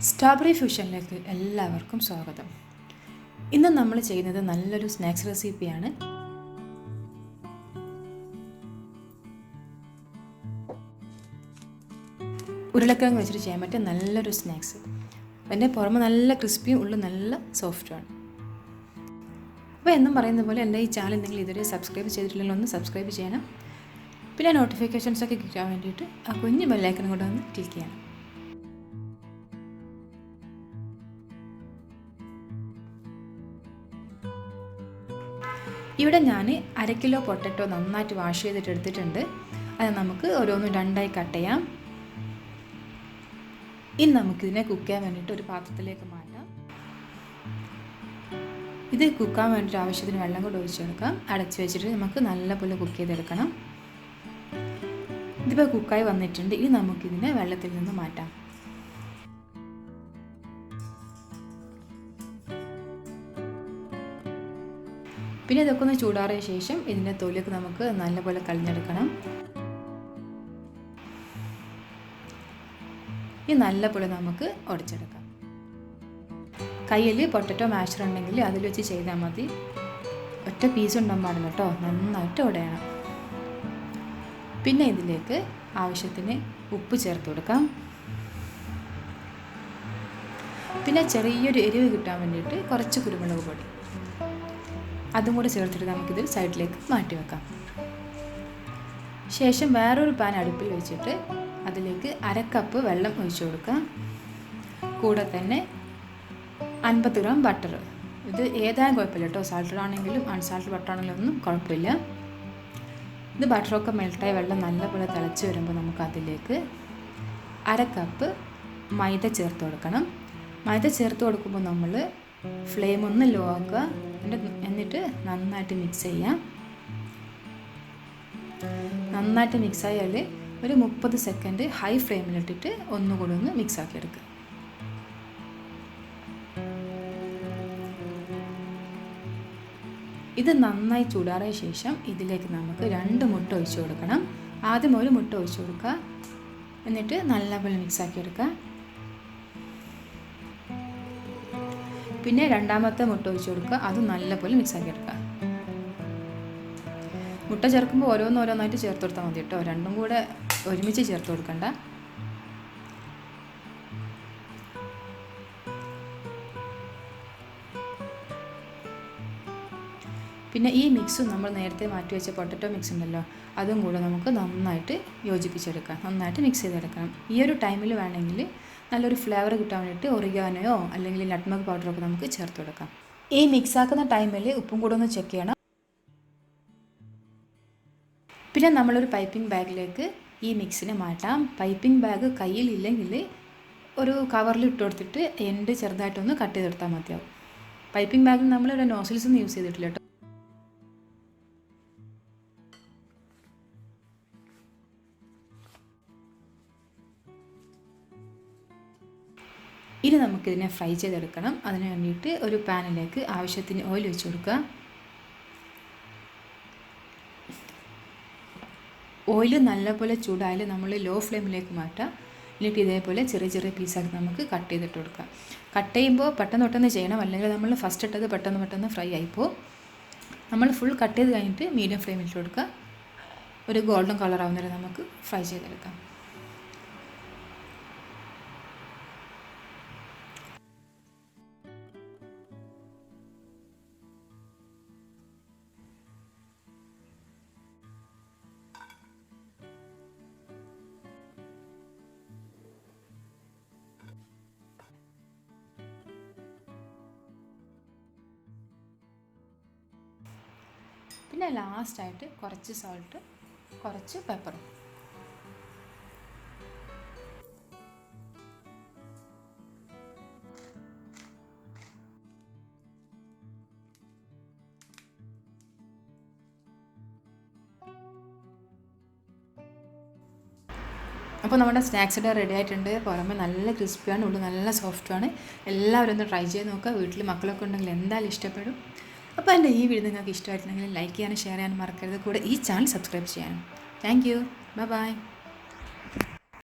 Strawberry ഫ്യൂഷനിലേക്ക് എല്ലാവർക്കും സ്വാഗതം. ഇന്ന് നമ്മൾ ചെയ്യുന്നത് നല്ലൊരു സ്നാക്സ് റെസിപ്പിയാണ്. ഉരുളക്കിഴങ്ങ് വെച്ചിട്ട് ചെയ്യാൻ പറ്റിയ നല്ലൊരു സ്നാക്സ്. അതിൻ്റെ പുറമെ നല്ല ക്രിസ്പിയും ഉള്ളിൽ നല്ല സോഫ്റ്റുമാണ്. അപ്പോൾ എന്നും പറയുന്ന പോലെ എൻ്റെ ഈ ചാനൽ നിങ്ങൾ ഇതുവരെ സബ്സ്ക്രൈബ് ചെയ്തിട്ടില്ലെങ്കിൽ ഒന്ന് സബ്സ്ക്രൈബ് ചെയ്യണം. പിന്നെ നോട്ടിഫിക്കേഷൻസൊക്കെ കിട്ടാൻ വേണ്ടിയിട്ട് ആ കുഞ്ഞ് ബെല്ലൈക്കനും കൂടെ ഒന്ന് ക്ലിക്ക് ചെയ്യണം. ഇവിടെ ഞാൻ 1/2 കിലോ പൊട്ടറ്റോ നന്നായിട്ട് വാഷ് ചെയ്തിട്ട് എടുത്തിട്ടുണ്ട്. അത് നമുക്ക് ഓരോന്നും രണ്ടായി കട്ട് ചെയ്യാം. ഇനി നമുക്കിതിനെ കുക്ക് ചെയ്യാൻ വേണ്ടിയിട്ട് ഒരു പാത്രത്തിലേക്ക് മാറ്റാം. ഇത് കുക്കാൻ വേണ്ടിയിട്ട് ആവശ്യത്തിന് വെള്ളം കൂടെ ഒഴിച്ചെടുക്കാം. അടച്ച് വെച്ചിട്ട് നമുക്ക് നല്ലപോലെ കുക്ക് ചെയ്തെടുക്കണം. ഇതിപ്പോൾ കുക്കായി വന്നിട്ടുണ്ട്. ഇനി നമുക്കിതിനെ വെള്ളത്തിൽ നിന്ന് മാറ്റാം. പിന്നെ ഇതൊക്കെ ഒന്ന് ചൂടാറിയ ശേഷം ഇതിൻ്റെ തൊലിയൊക്കെ നമുക്ക് നല്ലപോലെ കളഞ്ഞെടുക്കണം. ഈ നല്ലപോലെ നമുക്ക് ഉടച്ചെടുക്കാം. കയ്യിൽ പൊട്ടറ്റോ മാഷർ ഉണ്ടെങ്കിൽ അതിൽ വെച്ച് ചെയ്താൽ മതി. ഒറ്റ പീസ് ഉണ്ടാകാൻ പാടില്ല കേട്ടോ, നന്നായിട്ട് ഉടയണം. പിന്നെ ഇതിലേക്ക് ആവശ്യത്തിന് ഉപ്പ് ചേർത്ത് കൊടുക്കാം. പിന്നെ ചെറിയൊരു എരിവ് കിട്ടാൻ വേണ്ടിയിട്ട് കുറച്ച് കുരുമുളക് പൊടി അതും കൂടി ചേർത്തിട്ട് നമുക്കിത് സൈഡിലേക്ക് മാറ്റി വെക്കാം. ശേഷം വേറൊരു പാൻ അടുപ്പിൽ വെച്ചിട്ട് അതിലേക്ക് 1/2 കപ്പ് വെള്ളം ഒഴിച്ചു കൊടുക്കാം. കൂടെ തന്നെ 50 ഗ്രാം ബട്ടർ. ഇത് ഏതായാലും കുഴപ്പമില്ല കേട്ടോ, സാൾട്ടഡ് ആണെങ്കിലും അൺസാൾട്ടഡ് ബട്ടർ ആണെങ്കിലും ഒന്നും കുഴപ്പമില്ല. ഇത് ബട്ടറൊക്കെ മെൽട്ടായി വെള്ളം നല്ലപോലെ തിളച്ച് വരുമ്പോൾ നമുക്ക് അതിലേക്ക് 1/2 കപ്പ് മൈദ ചേർത്ത് കൊടുക്കണം. മൈദ ചേർത്ത് കൊടുക്കുമ്പോൾ നമ്മൾ ഫ്ലെയിം ഒന്ന് ലോ ആക്കുക. എന്നിട്ട് നന്നായിട്ട് മിക്സ് ചെയ്യാം. നന്നായിട്ട് മിക്സ് ആയാൽ ഒരു 30 സെക്കൻഡ് ഹൈ ഫ്ലെയിമിലിട്ടിട്ട് ഒന്നുകൂടി ഒന്ന് മിക്സ് ആക്കി എടുക്കുക. ഇത് നന്നായി ചൂടാറിയ ശേഷം ഇതിലേക്ക് നമുക്ക് 2 മുട്ട ഒഴിച്ചു കൊടുക്കണം. ആദ്യം ഒരു മുട്ട ഒഴിച്ചു കൊടുക്കുക. എന്നിട്ട് നല്ലപോലെ മിക്സ് ആക്കി എടുക്കുക. പിന്നെ രണ്ടാമത്തെ മുട്ട ഒഴിച്ച് കൊടുക്കുക. അതും നല്ലപോലെ മിക്സ് ആക്കി എടുക്കുക. മുട്ട ചേർക്കുമ്പോൾ ഓരോന്നായിട്ട് ചേർത്ത് കൊടുത്താൽ മതി കേട്ടോ, രണ്ടും കൂടെ ഒരുമിച്ച് ചേർത്ത് കൊടുക്കണ്ട. പിന്നെ ഈ മിക്സും നമ്മൾ നേരത്തെ മാറ്റി വെച്ച പൊട്ടറ്റോ മിക്സ് ഉണ്ടല്ലോ, അതും കൂടെ നമുക്ക് നന്നായിട്ട് യോജിപ്പിച്ചെടുക്കാം. നന്നായിട്ട് മിക്സ് ചെയ്തെടുക്കണം. ഈ ഒരു ടൈമിൽ വേണമെങ്കിൽ നല്ലൊരു ഫ്ലേവർ കിട്ടാൻ വേണ്ടിയിട്ട് ഒറിഗാനോയോ അല്ലെങ്കിൽ നട്ട്മഗ് പൗഡറൊക്കെ നമുക്ക് ചേർത്ത് കൊടുക്കാം. ഈ മിക്സ് ആക്കുന്ന ടൈമിൽ ഉപ്പും കൂടെ ഒന്ന് ചെക്ക് ചെയ്യണം. പിന്നെ നമ്മളൊരു പൈപ്പിംഗ് ബാഗിലേക്ക് ഈ മിക്സിനെ മാറ്റാം. പൈപ്പിംഗ് ബാഗ് കയ്യിലില്ലെങ്കിൽ ഒരു കവറിൽ ഇട്ട് കൊടുത്തിട്ട് എൻഡ് ചെറുതായിട്ടൊന്ന് കട്ട് ചെയ്തെടുത്താൽ മതിയാവും. പൈപ്പിംഗ് ബാഗിൽ നമ്മളിവിടെ നോസിൽസ് ഒന്നും യൂസ് ചെയ്തിട്ടില്ല കേട്ടോ. ഇനി നമുക്കിതിനെ ഫ്രൈ ചെയ്തെടുക്കണം. അതിന് വേണ്ടിയിട്ട് ഒരു പാനിലേക്ക് ആവശ്യത്തിന് ഓയിൽ ഒഴിച്ച് കൊടുക്കുക. ഓയിൽ നല്ലപോലെ ചൂടായാൽ നമ്മൾ ലോ ഫ്ലെയിമിലേക്ക് മാറ്റാം. എന്നിട്ട് ഇതേപോലെ ചെറിയ ചെറിയ പീസാക്കി നമുക്ക് കട്ട് ചെയ്തിട്ട് കൊടുക്കാം. കട്ട് ചെയ്യുമ്പോൾ പെട്ടെന്ന് ചെയ്യണം, അല്ലെങ്കിൽ നമ്മൾ ഫസ്റ്റ് ഇട്ടത് പെട്ടെന്ന് ഫ്രൈ ആയിപ്പോൾ. നമ്മൾ ഫുൾ കട്ട് ചെയ്ത് കഴിഞ്ഞിട്ട് മീഡിയം ഫ്ലെയിമിൽ കൊടുക്കുക. ഒരു ഗോൾഡൻ കളർ ആവുന്നവരെ നമുക്ക് ഫ്രൈ ചെയ്തെടുക്കാം. പിന്നെ ലാസ്റ്റായിട്ട് കുറച്ച് സോൾട്ട്, കുറച്ച് പെപ്പറും. അപ്പോൾ നമ്മുടെ സ്നാക്സ് ഇവിടെ റെഡി ആയിട്ടുണ്ട്. പുറമെ നല്ല ക്രിസ്പിയാണ്, ഉള്ളിൽ നല്ല സോഫ്റ്റുമാണ്. എല്ലാവരും ഒന്ന് ട്രൈ ചെയ്ത് നോക്കുക. വീട്ടിൽ മക്കളൊക്കെ ഉണ്ടെങ്കിൽ എന്തായാലും ഇഷ്ടപ്പെടും. അപ്പോൾ എൻ്റെ ഈ വീഡിയോ നിങ്ങൾക്ക് ഇഷ്ടമായിട്ടുണ്ടെങ്കിൽ ലൈക്ക് ചെയ്യാനും ഷെയർ ചെയ്യാനും മറക്കരുത്. കൂടെ ഈ ചാനൽ സബ്സ്ക്രൈബ് ചെയ്യാനും. Thank you. ബൈ.